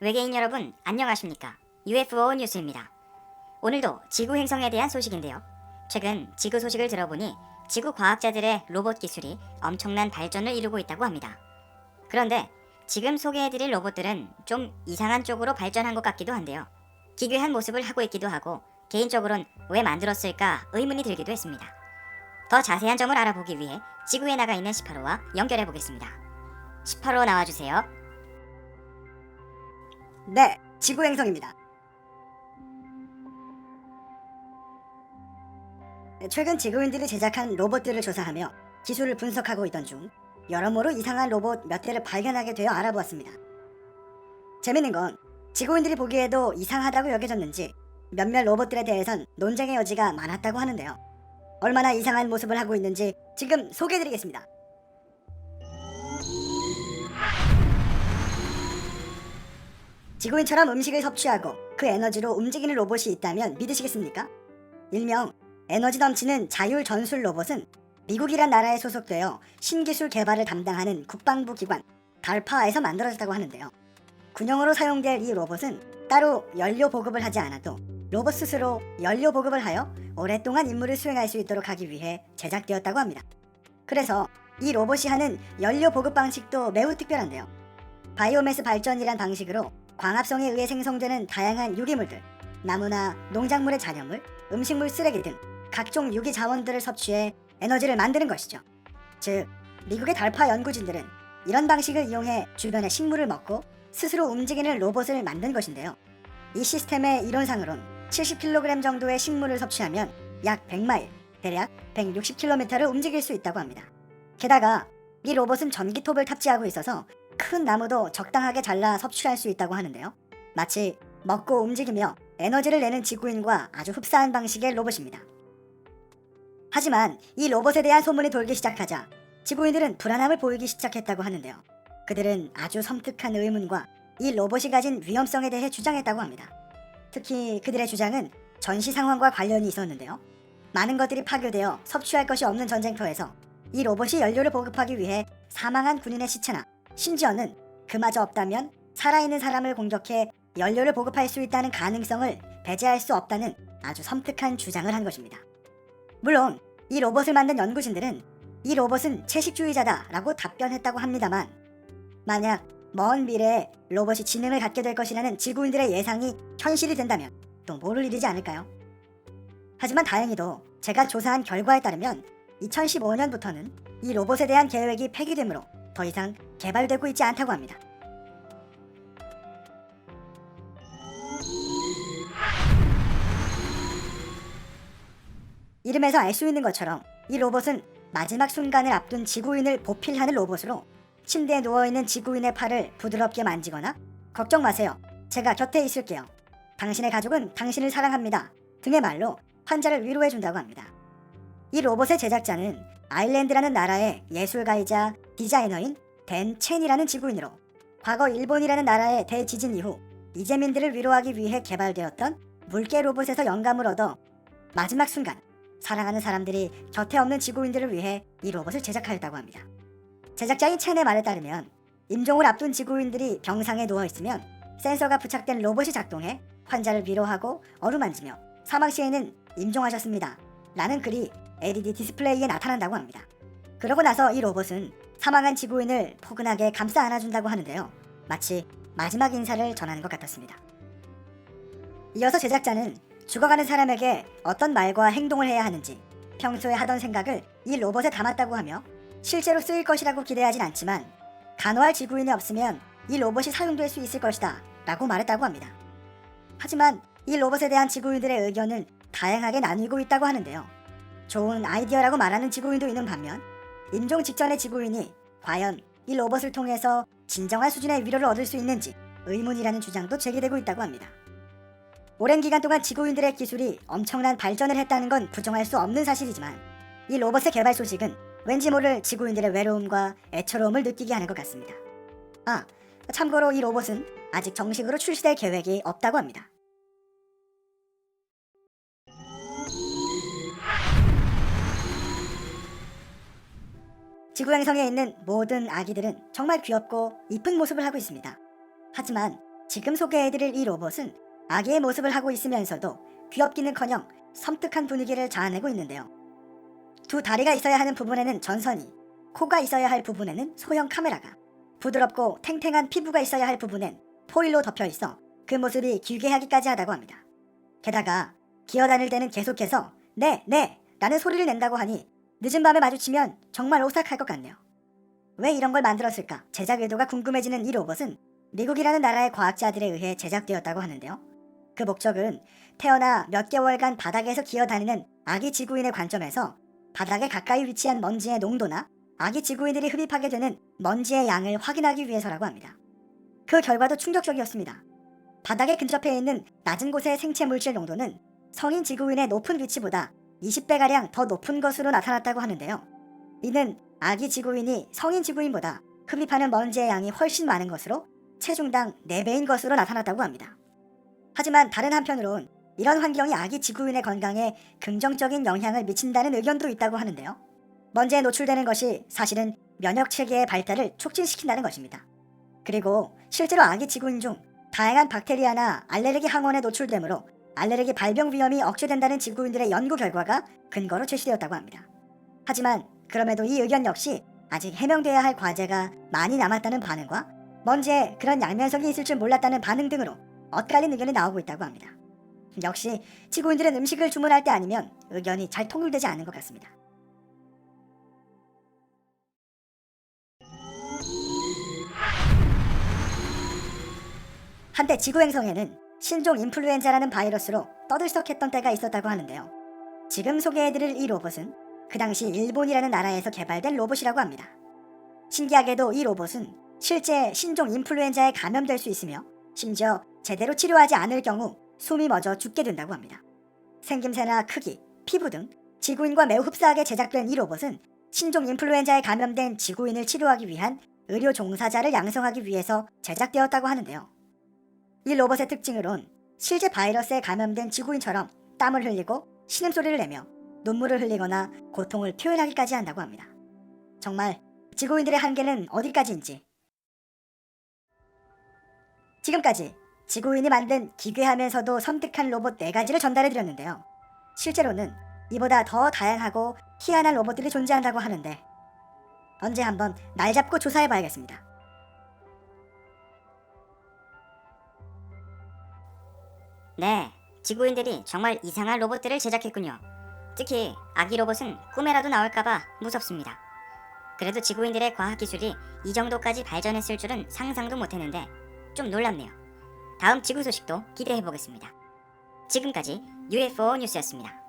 외계인 여러분, 안녕하십니까? UFO 뉴스입니다. 오늘도 지구 행성에 대한 소식인데요. 최근 지구 소식을 들어보니 지구 과학자들의 로봇 기술이 엄청난 발전을 이루고 있다고 합니다. 그런데 지금 소개해드릴 로봇들은 좀 이상한 쪽으로 발전한 것 같기도 한데요. 기괴한 모습을 하고 있기도 하고 개인적으론 왜 만들었을까 의문이 들기도 했습니다. 더 자세한 점을 알아보기 위해 지구에 나가 있는 18호와 연결해 보겠습니다. 18호 나와주세요. 네, 지구 행성입니다. 최근 지구인들이 제작한 로봇들을 조사하며 기술을 분석하고 있던 중 여러모로 이상한 로봇 몇 대를 발견하게 되어 알아보았습니다. 재밌는 건 지구인들이 보기에도 이상하다고 여겨졌는지 몇몇 로봇들에 대해선 논쟁의 여지가 많았다고 하는데요. 얼마나 이상한 모습을 하고 있는지 지금 소개해드리겠습니다. 지구인처럼 음식을 섭취하고 그 에너지로 움직이는 로봇이 있다면 믿으시겠습니까? 일명 에너지 넘치는 자율 전술 로봇은 미국이란 나라에 소속되어 신기술 개발을 담당하는 국방부 기관 달파에서 만들어졌다고 하는데요. 군용으로 사용될 이 로봇은 따로 연료 보급을 하지 않아도 로봇 스스로 연료 보급을 하여 오랫동안 임무를 수행할 수 있도록 하기 위해 제작되었다고 합니다. 그래서 이 로봇이 하는 연료 보급 방식도 매우 특별한데요. 바이오매스 발전이란 방식으로 광합성에 의해 생성되는 다양한 유기물들, 나무나 농작물의 잔여물, 음식물 쓰레기 등 각종 유기 자원들을 섭취해 에너지를 만드는 것이죠. 즉, 미국의 달파 연구진들은 이런 방식을 이용해 주변의 식물을 먹고 스스로 움직이는 로봇을 만든 것인데요. 이 시스템의 이론상으론 70kg 정도의 식물을 섭취하면 약 100마일, 대략 160km를 움직일 수 있다고 합니다. 게다가 이 로봇은 전기톱을 탑재하고 있어서 큰 나무도 적당하게 잘라 섭취할 수 있다고 하는데요. 마치 먹고 움직이며 에너지를 내는 지구인과 아주 흡사한 방식의 로봇입니다. 하지만 이 로봇에 대한 소문이 돌기 시작하자 지구인들은 불안함을 보이기 시작했다고 하는데요. 그들은 아주 섬뜩한 의문과 이 로봇이 가진 위험성에 대해 주장했다고 합니다. 특히 그들의 주장은 전시 상황과 관련이 있었는데요. 많은 것들이 파괴되어 섭취할 것이 없는 전쟁터에서 이 로봇이 연료를 보급하기 위해 사망한 군인의 시체나 심지어는 그마저 없다면 살아있는 사람을 공격해 연료를 보급할 수 있다는 가능성을 배제할 수 없다는 아주 섬뜩한 주장을 한 것입니다. 물론 이 로봇을 만든 연구진들은 이 로봇은 채식주의자다 라고 답변했다고 합니다만, 만약 먼 미래에 로봇이 지능을 갖게 될 것이라는 지구인들의 예상이 현실이 된다면 또 모를 일이지 않을까요? 하지만 다행히도 제가 조사한 결과에 따르면 2015년부터는 이 로봇에 대한 계획이 폐기되므로 더 이상 개발되고 있지 않다고 합니다. 이름에서 알 수 있는 것처럼 이 로봇은 마지막 순간을 앞둔 지구인을 보필하는 로봇으로 침대에 누워있는 지구인의 팔을 부드럽게 만지거나 걱정 마세요, 제가 곁에 있을게요, 당신의 가족은 당신을 사랑합니다 등의 말로 환자를 위로해준다고 합니다. 이 로봇의 제작자는 아일랜드라는 나라의 예술가이자 디자이너인 댄 첸이라는 지구인으로 과거 일본이라는 나라의 대지진 이후 이재민들을 위로하기 위해 개발되었던 물개 로봇에서 영감을 얻어 마지막 순간 사랑하는 사람들이 곁에 없는 지구인들을 위해 이 로봇을 제작하였다고 합니다. 제작자인 첸의 말에 따르면 임종을 앞둔 지구인들이 병상에 누워있으면 센서가 부착된 로봇이 작동해 환자를 위로하고 어루만지며 사망 시에는 임종하셨습니다 라는 글이 LED 디스플레이에 나타난다고 합니다. 그러고 나서 이 로봇은 사망한 지구인을 포근하게 감싸 안아준다고 하는데요. 마치 마지막 인사를 전하는 것 같았습니다. 이어서 제작자는 죽어가는 사람에게 어떤 말과 행동을 해야 하는지 평소에 하던 생각을 이 로봇에 담았다고 하며, 실제로 쓰일 것이라고 기대하진 않지만 간호할 지구인이 없으면 이 로봇이 사용될 수 있을 것이다 라고 말했다고 합니다. 하지만 이 로봇에 대한 지구인들의 의견은 다양하게 나뉘고 있다고 하는데요. 좋은 아이디어라고 말하는 지구인도 있는 반면 임종 직전의 지구인이 과연 이 로봇을 통해서 진정한 수준의 위로를 얻을 수 있는지 의문이라는 주장도 제기되고 있다고 합니다. 오랜 기간 동안 지구인들의 기술이 엄청난 발전을 했다는 건 부정할 수 없는 사실이지만 이 로봇의 개발 소식은 왠지 모를 지구인들의 외로움과 애처로움을 느끼게 하는 것 같습니다. 참고로 이 로봇은 아직 정식으로 출시될 계획이 없다고 합니다. 지구 행성에 있는 모든 아기들은 정말 귀엽고 이쁜 모습을 하고 있습니다. 하지만 지금 소개해드릴 이 로봇은 아기의 모습을 하고 있으면서도 귀엽기는커녕 섬뜩한 분위기를 자아내고 있는데요. 두 다리가 있어야 하는 부분에는 전선이, 코가 있어야 할 부분에는 소형 카메라가, 부드럽고 탱탱한 피부가 있어야 할 부분엔 포일로 덮여 있어 그 모습이 기괴하기까지 하다고 합니다. 게다가 기어다닐 때는 계속해서 네, 네 라는 소리를 낸다고 하니 늦은 밤에 마주치면 정말 오싹할 것 같네요. 왜 이런 걸 만들었을까? 제작 의도가 궁금해지는 이 로봇은 미국이라는 나라의 과학자들에 의해 제작되었다고 하는데요. 그 목적은 태어나 몇 개월간 바닥에서 기어다니는 아기 지구인의 관점에서 바닥에 가까이 위치한 먼지의 농도나 아기 지구인들이 흡입하게 되는 먼지의 양을 확인하기 위해서라고 합니다. 그 결과도 충격적이었습니다. 바닥에 근접해 있는 낮은 곳의 생체 물질 농도는 성인 지구인의 높은 위치보다 20배가량 더 높은 것으로 나타났다고 하는데요. 이는 아기 지구인이 성인 지구인보다 흡입하는 먼지의 양이 훨씬 많은 것으로 체중당 4배인 것으로 나타났다고 합니다. 하지만 다른 한편으론 이런 환경이 아기 지구인의 건강에 긍정적인 영향을 미친다는 의견도 있다고 하는데요. 먼지에 노출되는 것이 사실은 면역체계의 발달을 촉진시킨다는 것입니다. 그리고 실제로 아기 지구인 중 다양한 박테리아나 알레르기 항원에 노출되므로 알레르기 발병 위험이 억제된다는 지구인들의 연구 결과가 근거로 제시되었다고 합니다. 하지만 그럼에도 이 의견 역시 아직 해명돼야 할 과제가 많이 남았다는 반응과 먼지에 그런 양면성이 있을 줄 몰랐다는 반응 등으로 엇갈린 의견이 나오고 있다고 합니다. 역시 지구인들은 음식을 주문할 때 아니면 의견이 잘 통일되지 않는 것 같습니다. 한때 지구 행성에는 신종 인플루엔자라는 바이러스로 떠들썩했던 때가 있었다고 하는데요. 지금 소개해드릴 이 로봇은 그 당시 일본이라는 나라에서 개발된 로봇이라고 합니다. 신기하게도 이 로봇은 실제 신종 인플루엔자에 감염될 수 있으며 심지어 제대로 치료하지 않을 경우 숨이 멎어 죽게 된다고 합니다. 생김새나 크기, 피부 등 지구인과 매우 흡사하게 제작된 이 로봇은 신종 인플루엔자에 감염된 지구인을 치료하기 위한 의료 종사자를 양성하기 위해서 제작되었다고 하는데요. 이 로봇의 특징으론 실제 바이러스에 감염된 지구인처럼 땀을 흘리고 신음소리를 내며 눈물을 흘리거나 고통을 표현하기까지 한다고 합니다. 정말 지구인들의 한계는 어디까지인지. 지금까지 지구인이 만든 기괴하면서도 섬뜩한 로봇 4가지를 전달해드렸는데요. 실제로는 이보다 더 다양하고 희한한 로봇들이 존재한다고 하는데 언제 한번 날 잡고 조사해봐야겠습니다. 네, 지구인들이 정말 이상한 로봇들을 제작했군요. 특히 아기 로봇은 꿈에라도 나올까봐 무섭습니다. 그래도 지구인들의 과학기술이 이 정도까지 발전했을 줄은 상상도 못했는데 좀 놀랍네요. 다음 지구 소식도 기대해보겠습니다. 지금까지 UFO 뉴스였습니다.